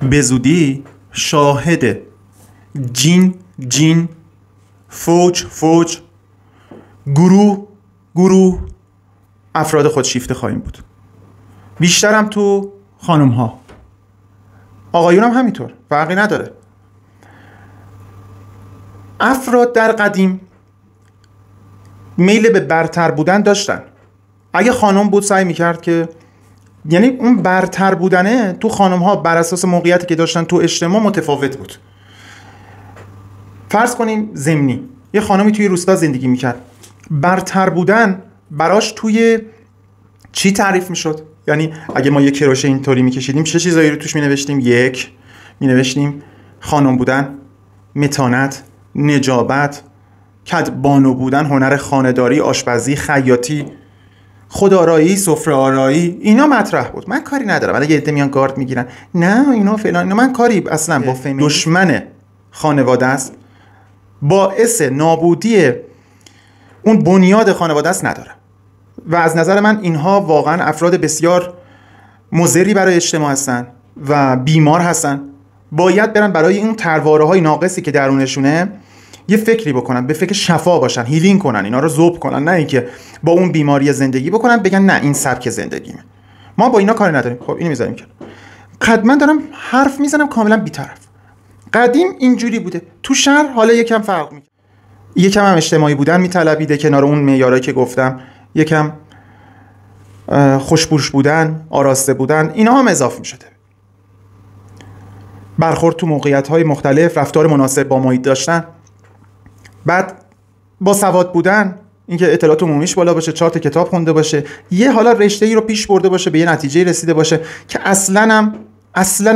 به زودی شاهد جین، فوج، گروه افراد خودشیفته خواهیم بود. بیشترم تو خانم ها، آقایون هم همینطور، فرقی نداره. افراد در قدیم میل به برتر بودن داشتن. اگه خانم بود سعی میکرد که، یعنی اون برتر بودنه تو خانم ها بر اساس موقعیتی که داشتن تو اجتماع متفاوت بود. فرض کنیم ضمنی یه خانمی توی روستا زندگی میکرد، برتر بودن براش توی چی تعریف میشد؟ یعنی اگه ما یه کراشه اینطوری میکشیدیم چه چیزایی رو توش مینوشتیم؟ یک، مینوشتیم خانم بودن، متانت، نجابت، کدبانو بودن، هنر خانه‌داری، آشپزی، خیاطی، خودآرایی، سفره آرایی، اینا مطرح بود. من کاری ندارم اگه عده میان گارد میگیرن نه اینا فلان، اینا من کاری اصلا با دشمن خانواده است، باعث نابودی اون بنیاد خانواده است ندارم. و از نظر من اینها واقعا افراد بسیار مضری برای اجتماع هستن و بیمار هستن. باید برن برای این ترواره‌های ناقصی که درونشونه یه فکری بکنن، به فکر شفا باشن، هیلینگ کنن، اینا رو ذوب کنن، نه اینکه با اون بیماری زندگی بکنن بگن نه این سبک زندگیمه. ما با اینا کاری نداریم. خب اینو میذاریم کنار. من دارم حرف میزنم کاملا بی‌طرف. قدیم اینجوری بوده، تو شهر حالا یکم فرق میکنه، یکم هم اجتماعی بودن میطلبیده، کنار اون معیارایی که گفتم یکم خوشبوش بودن، آراسته بودن، اینا هم اضافه میشده. برخورد تو موقعیت‌های مختلف، رفتار مناسب با محیط داشتن، بعد با سواد بودن، اینکه اطلاعات عمومیش بالا باشه، 4 تا کتاب خونده باشه، یه حالا رشته‌ای رو پیش برده باشه، به یه نتیجه رسیده باشه که اصلاً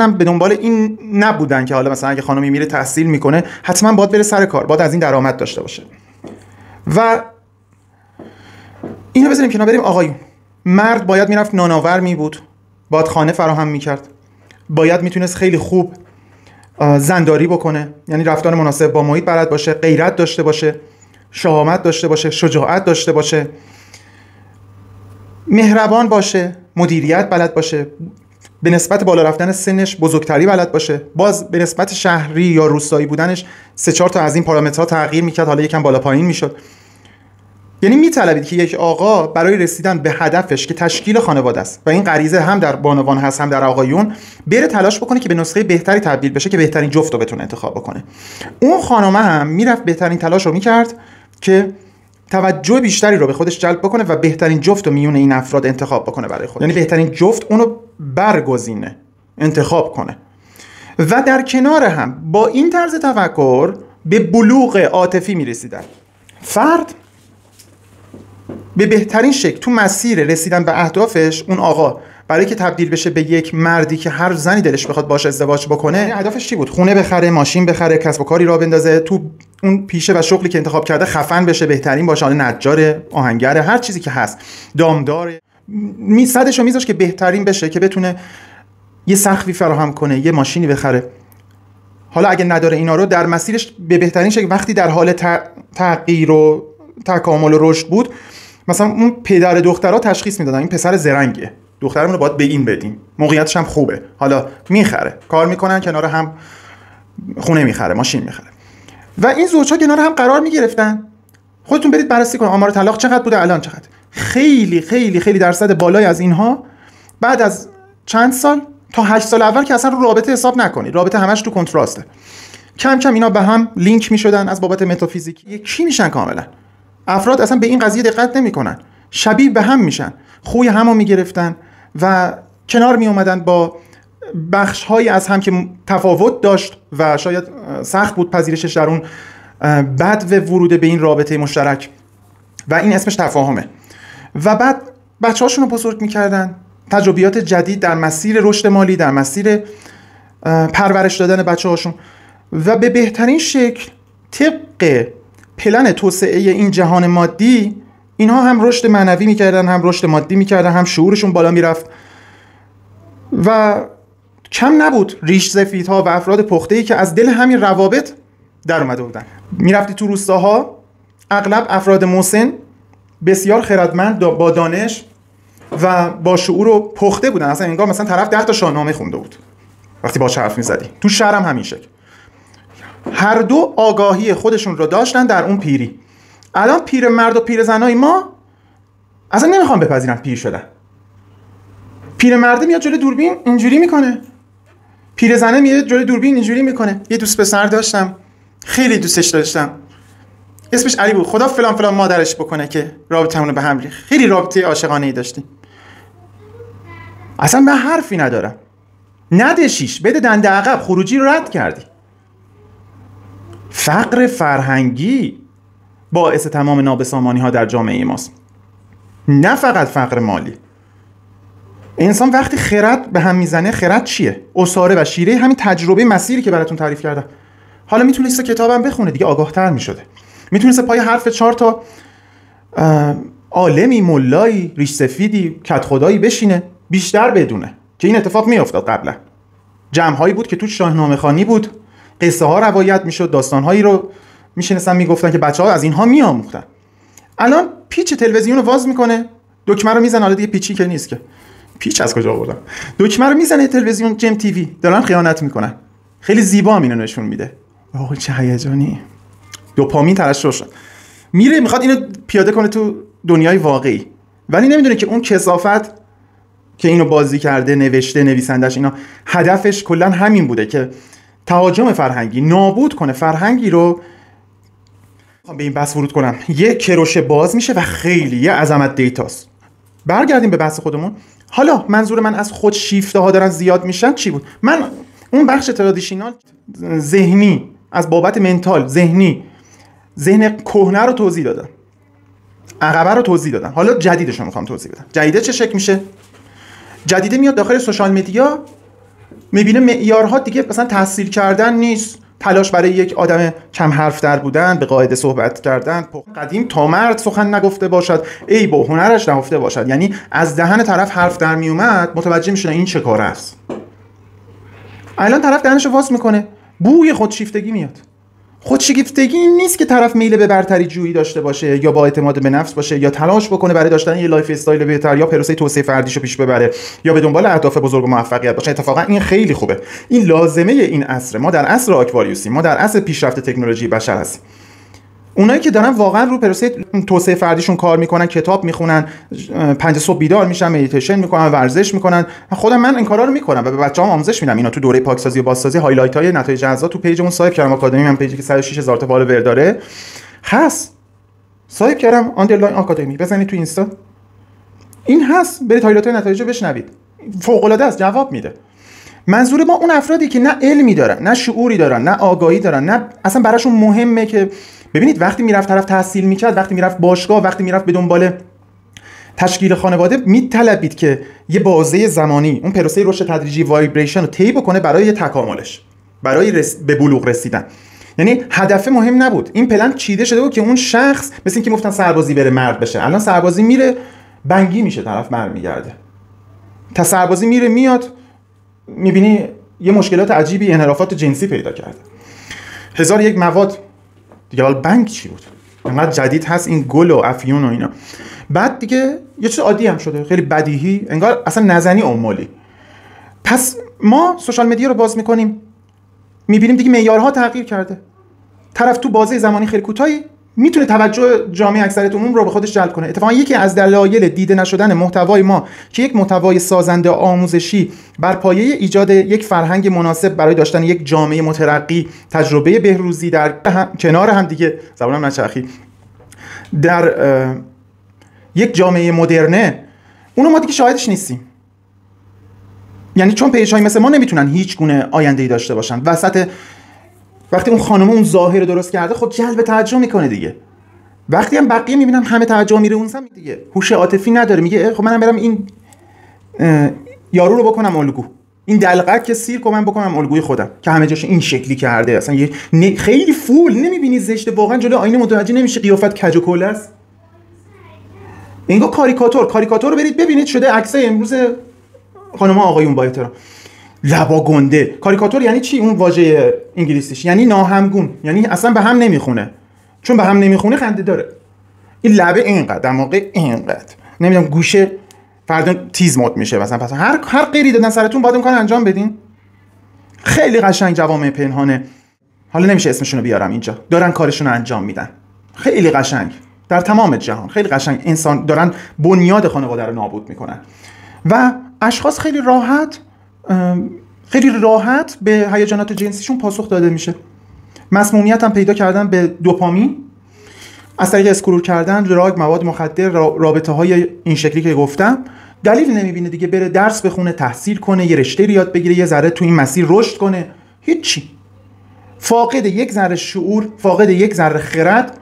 هم به دنبال این نبودن که حالا مثلا اگه خانمی میره تحصیل میکنه حتما باید بره سر کار، باید از این درآمد داشته باشه. و اینو بذاریم کنار، بریم آقایون. مرد باید میرفت نانآور می بود، باید خانه فراهم میکرد، باید میتونست خیلی خوب زنداری بکنه، یعنی رفتار مناسب با محیط بلد باشه، غیرت داشته باشه، شهامت داشته باشه، شجاعت داشته باشه، مهربان باشه، مدیریت بلد باشه، به نسبت بالا رفتن سنش بزرگتری بلد باشه، باز به نسبت شهری یا روستایی بودنش 3-4 تا از این پارامترها تغییر میکرد، حالا یکم بالا پایین میشد. یعنی میطلبید که یک آقا برای رسیدن به هدفش که تشکیل خانواده است و این غریزه هم در بانوان هست هم در آقایون، بره تلاش بکنه که به نسخه بهتری تبدیل بشه که بهترین جفت رو بتونه انتخاب بکنه. اون خانومه هم میرفت بهترین تلاش رو میکرد که توجه بیشتری رو به خودش جلب بکنه و بهترین جفت رو میون این افراد انتخاب بکنه برای خودش، یعنی بهترین جفت اونو برگزینه، انتخاب کنه. و در کنار هم با این طرز تفکر به بلوغ عاطفی میرسیدن. فرد به بهترین شکل تو مسیر رسیدن به اهدافش، اون آقا برای که تبدیل بشه به یک مردی که هر زنی دلش بخواد باشه ازدواج بکنه، هدفش چی بود؟ خونه بخره، ماشین بخره، کسب و کاری راه بندازه، تو اون پیشه و شغلی که انتخاب کرده خفن بشه، بهترین باشه، حالا نجار، آهنگر، هر چیزی که هست، دامدار، صدشو میذاش که بهترین بشه که بتونه یه سقفی فراهم کنه، یه ماشینی بخره. حالا اگه نداره اینا رو، در مسیرش به بهترین شکل وقتی در حال تغییر و تکامل و رشد بود، مثلا اون پدر دخترها تشخیص میدادن این پسر زرنگه، دخترمون رو باید به این بدیم، موقعیتش هم خوبه، حالا میخره، کار میکنن کنار هم، خونه میخره، ماشین میخره. و این زوجها کنار هم قرار میگرفتن. خودتون برید بررسی کنید آمار طلاق چقدر بوده، الان چقدر. خیلی خیلی خیلی درصد بالای از اینها بعد از چند سال تا 8 سال اول که اصلا رو رابطه حساب نکنید، رابطه همش تو کنتراسته، کم کم اینا به هم لینک میشدن از بابت متافیزیکی، یکی میشن کاملا. افراد اصلا به این قضیه دقت نمیکنن، شبیه به هم میشن، خوی همو میگرفتن و کنار می اومدن با بخش هایی از هم که تفاوت داشت و شاید سخت بود پذیرشش در اون بعد و ورود به این رابطه مشترک، و این اسمش تفاهمه. و بعد بچه هاشون رو بزرگ میکردن، تجربیات جدید در مسیر رشد مالی، در مسیر پرورش دادن بچه هاشون، و به بهترین شکل طبق پلن توسعه این جهان مادی اینها هم رشد معنوی میکردن، هم رشد مادی میکردن، هم شعورشون بالا میرفت. و کم نبود ریش سفیدها و افراد پخته‌ای که از دل همین روابط در اومده بودن. میرفتی تو روستاها، اغلب افراد مسن بسیار خردمند با دانش و با شعور و پخته بودن، اصلا انگار مثلا طرف 10 تا شاهنامه خونده بود. وقتی باهاش حرف میزدی. تو شهر هم همین شکل. هر دو آگاهی خودشون رو داشتن در اون پیری. الان پیرمرد و پیرزنای ما اصلا نمیخوام بپذیرن پیر شدن. پیرمرد میاد جلوی دوربین اینجوری میکنه، پیرزنه میاد جلوی دوربین اینجوری میکنه. یه دوست پسر داشتم، خیلی دوستش داشتم، اسمش علی بود. خدا فلان فلان مادرش بکنه که رابطمون رو به هم ریخت. خیلی رابطه عاشقانه‌ای داشتیم. اصلا من حرفی ندارم، ندشیش، بده دنده عقب، خروجی رو رد کردی. فقر فرهنگی باعث تمام نابسامانی ها در جامعه ماست، نه فقط فقر مالی. انسان وقتی خرد به هم میزنه، خرد چیه؟ اساره و شیره همین تجربه مسیری که براتون تعریف کردم. حالا میتونست کتابم بخونه دیگه، آگاه‌تر میشده. میتونست پای حرف 4 تا عالمی، ملایی، ریش سفیدی، کت خدایی بشینه، بیشتر بدونه که این اتفاق میافتاد. قبلا جمع‌هایی بود که تو شاهنامه خوانی بود، قصه ها روایت میشد، داستان‌هایی رو میشناسن میگفتن که بچه‌ها از اینها میآموختن. الان پیچ تلویزیون رو واز میکنه، دکمه رو میزنه. حالا دیگه پیچی که نیست که، پیچ از کجا آوردن؟ دکمه رو میزنه تلویزیون، جم تیوی دارن خیانت میکنن. خیلی زیبا اینو نشون میده. آخه چه هیجانی، دوپامین ترشح شد. میره میخواد اینو پیاده کنه تو دنیای واقعی، ولی نمیدونه که اون کثافت که اینو بازی کرده، نوشته، نویسندش، اینا هدفش کلا همین بوده که تهاجم فرهنگی، نابود کنه فرهنگی رو. میخوام به این بحث ورود کنم. یه کروشه باز میشه و خیلی یه عظمت دیتاست. برگردیم به بحث خودمون. حالا منظور من از خود شیفته ها دارن زیاد میشن چی بود؟ من اون بخش ترادیشنال ذهنی از بابت منتال ذهنی، ذهن کهنه رو توضیح دادم، عقبه رو توضیح دادم. حالا جدیدش رو میخوام توضیح بدم. جدیده چه شکل میشه؟ جدیده میاد داخل سوشال مدیا، میبینه معیارها دیگه مثلا تحصیل کردن نیست، تلاش برای یک آدم کم حرف در بودن، به قاعده صحبت کردن، قدیم تا مرد سخن نگفته باشد، ای با هنرش نهفته باشد. یعنی از دهن طرف حرف در میومد متوجه میشن این چه کاره است. الان طرف دهنشو واس میکنه، بوی خودشیفتگی میاد. خودشیفتگی این نیست که طرف میل به برتری جویی داشته باشه یا با اعتماد به نفس باشه یا تلاش بکنه برای داشتن یه لایف استایل بهتر یا پروسه توسعه فردیشو پیش ببره یا به دنبال اهداف بزرگ و موفقیت باشه. اتفاقا این خیلی خوبه. این لازمه این عصر. ما در عصر آکواریوسیم، ما در عصر پیشرفت تکنولوژی بشر هستیم. اونایی که دارن واقعا رو پروسه توسعه فردیشون کار میکنن، کتاب میخونن، 5 صبح بیدار میشن، مدیتیشن میکنن، ورزش میکنن. خودم من این کارا رو میکنم و به بچه‌هام آموزش میدم. اینا تو دوره پاکسازی و بازسازی هایلایت های نتایج اعضا تو پیجمون سایپ کردم. آکادمی من پیجی که 106,000 تا فالوور داره هست، سایپ کردم آندرلاین آکادمی. بزنید تو اینستا این هست، برید هایلایت های نتایج رو بشنوید. فوق العاده است، جواب میده. منظور ما اون افرادی که نه علمی دارن، نه شعوری دارن، نه آگاهی دارن، نه اصلا براشون مهمه که ببینید وقتی میرفت طرف تحصیل میکرد، وقتی میرفت باشگاه، وقتی میرفت به دنبال تشکیل خانواده، میطلبید که یه بازه زمانی اون پروسه رشد تدریجی وایبریشن رو طی بکنه برای تکاملش، برای به بلوغ رسیدن. یعنی هدف مهم نبود. این پلن چیده شده بود که اون شخص مثل اینکه گفتن سربازی بره مرد بشه. الان سربازی میره بنگی میشه، طرف برمیگرده. تا سربازی میره میاد میبینی یه مشکلات عجیبی، انحرافات جنسی پیدا کرده. 1001 مواد دیگه. حالا بنگ چی بود؟ انقدر جدید هست این گل و افیون و اینا. بعد دیگه یه چیز عادی هم شده، خیلی بدیهی، انگار اصلا نزنی عمالی. پس ما سوشال مدیا رو باز میکنیم میبینیم دیگه معیارها تغییر کرده. طرف تو بازه زمانی خیلی کوتاهی میتونه توجه جامعه اکثریت عموم رو به خودش جلب کنه. اتفاقا یکی از دلایل دیده نشدن محتوای ما که یک محتوای سازنده آموزشی بر پایه ایجاد یک فرهنگ مناسب برای داشتن یک جامعه مترقی، تجربه بهروزی در کنار هم دیگه، زبانم نچرخی، در یک جامعه مدرنه، اونو ما دیگه شاهدش نیستیم. یعنی چون پیج‌های مثل ما نمیتونن هیچ گونه آینده‌ای داشته باشن. وقتی اون خانم اون ظاهر رو درست کرده، خب جلب توجه میکنه دیگه. وقتی هم بقیه میبینن همه توجه میره اون سمت دیگه، هوش عاطفی نداره، میگه خب منم برم این یارو رو بکنم الگو، این دلقک که سیر کنم بکنم الگوی خودم که همه جاش این شکلی کرده. اصلا خیلی فول نمیبینی زشته، واقعا جلوی آینه متوجه نمیشه قیافت کج و کله است. اینگاه کاریکاتور رو برید ببینید، شده عکسای امروز خانم‌ها آقایون با احترام، لبا گنده. کاریکاتور یعنی چی؟ اون واژه انگلیسیش یعنی ناهمگون، یعنی اصلا به هم نمیخونه. چون به هم نمیخونه خنده داره. این لبه اینقدر، دماغ اینقدر، نمیدونم گوشه فردا تیز مد میشه مثلا. پس هر غیری دادن سرتون باید اون کار انجام بدین. خیلی قشنگ جوامع پنهانه، حالا نمیشه اسمشون رو بیارم اینجا، دارن کارشون رو انجام میدن، خیلی قشنگ در تمام جهان، خیلی قشنگ انسان دارن بنیاد خانواده رو نابود میکنن و اشخاص خیلی راحت به هیجانات جنسیشون پاسخ داده میشه. مسمومیت هم پیدا کردن به دوپامین از طریق اسکرول کردن، دراگ، مواد مخدر، رابطه های این شکلی که گفتم. دلیل نمیبینه دیگه بره درس بخونه، تحصیل کنه، یه رشته یاد بگیره، یه ذره تو این مسیر رشد کنه، هیچی. فاقد یک ذره شعور، فاقد یک ذره خرد،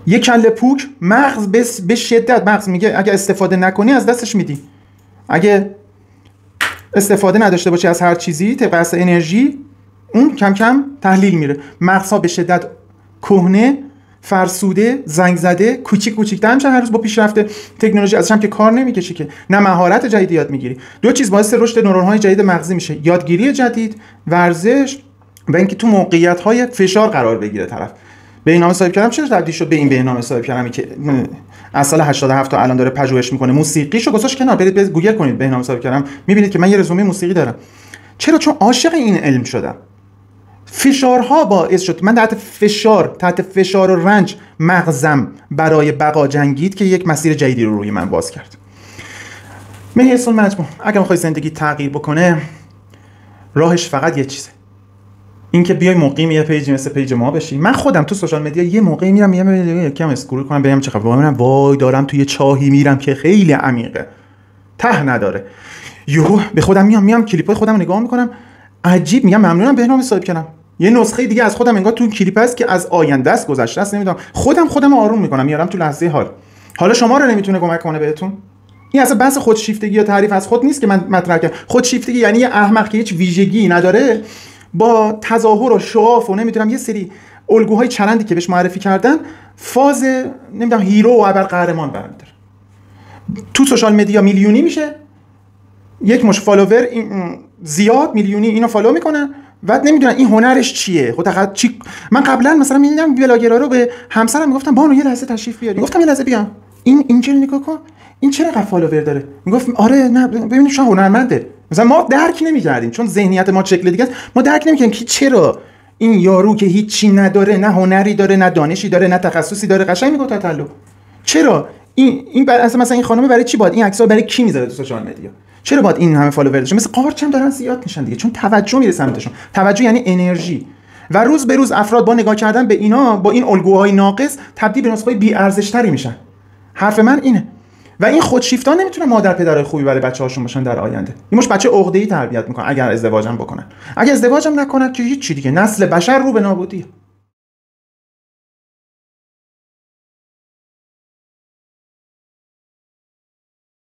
یک کله پوک. مغز به شدت مغز میگه اگه استفاده نکنی از دستش میدی، اگه استفاده نداشته باشی از هر چیزی طبق اصل انرژی، اون کم کم تحلیل میره. مغزها به شدت کهنه، فرسوده، زنگ زده، کوچیک‌تر میشن هر روز با پیشرفت تکنولوژی. ازش هم که کار نمیکشی که، نه مهارت جدید یاد میگیری. دو چیز باعث رشد نورون‌های جدید مغزی میشه: یادگیری جدید، ورزش، و اینکه تو موقعیت‌های فشار قرار بگیره طرف. بهنام صاحب کرم چرا تبدیل شد به این بهنام صاحب کرمی که از سال 87 تا الان داره پژوهش میکنه؟ موسیقیشو گذاشت کنار، برید گوگل کنید بهنام صاحب کرم، میبینید که من یه رزومه موسیقی دارم. چرا؟ چون عاشق این علم شدم. فشارها باعث شد من تحت فشار و رنج مغزم برای بقا جنگید که یک مسیر جدیدی رو روی من باز کرد. مهدی حسون مجموع اگه میخوای زندگی تغییر بکنه، راهش فقط یه چیزه، این که بیای مقیم یه پیجی مثل پیج ما بشی. من خودم تو سوشال مدیا یه موقعی میرم یکم اسکرول کنم ببینم چه خبره، میرم وای دارم توی چاهی میرم که خیلی عمیقه، ته نداره. یهو به خودم میام کلیپای خودم رو نگاه میکنم، عجیب، میگم ممنونم بهنام صاحب کنم، یه نسخه دیگه از خودم انگار تو اون کلیپ هست که از آینده است، گذشته است، نمیدونم. خودم آروم میکنم، میارم تو لحظه حال. حالا شما رو نمیتونه کمک کنه بهتون. این اصلا بحث خودشیفتگی یا تعریف از خود نیست که من مطرح کردم. خودشیفتگی یعنی یه احمق که هیچ ویژگی نداره، با تظاهر و شعاف و نمیدونم یه سری الگوهای چرندی که بهش معرفی کردن، فاز نمیدونم هیرو و ابرقهرمان برمی‌داره. تو سوشال مدیا میلیونی میشه، یک مش فالوور زیاد میلیونی اینو فالو میکنن، بعد نمیدونن این هنرش چیه. خود چی؟ من قبلا مثلا میدیدم بلاگرها رو، به همسرم میگفتم بانو یه لحظه تشریف بیاری، گفتم یه لحظه بیام، این چه نگاه کن، این چرا قد فالوور داره؟ میگفت آره نه ببینید شما هنرمنده. مثلا ما درک نمی‌کردیم چون ذهنیت ما شکل دیگه است، ما درک نمی‌کردیم که چرا این یارو که هیچی نداره، نه هنری داره، نه دانشی داره، نه تخصصی داره، قشنگ میگه تطلع، چرا این مثلا این خانم برای چی باید این عکس‌ها برای کی میذاره تو سوشال مدیا؟ چرا باید این همه فالوور داشته؟ مثل قارچ هم دارن زیاد میشن دیگه، چون توجه میره سمتشون. توجه یعنی انرژی، و روز به روز افراد با نگاه کردن به اینا، با این الگوهای ناقص، تبدیل به نسخه‌های بی ارزش‌تری میشن. حرف من اینه. و این خودشیفتان نمیتونن مادر پدرای خوبی برای بچه‌هاشون باشن در آینده. این مش بچه عقده‌ای تربیت میکنن اگر ازدواجم بکنن. اگر ازدواجم نکنن که هیچ چی دیگه، نسل بشر رو به نابودی.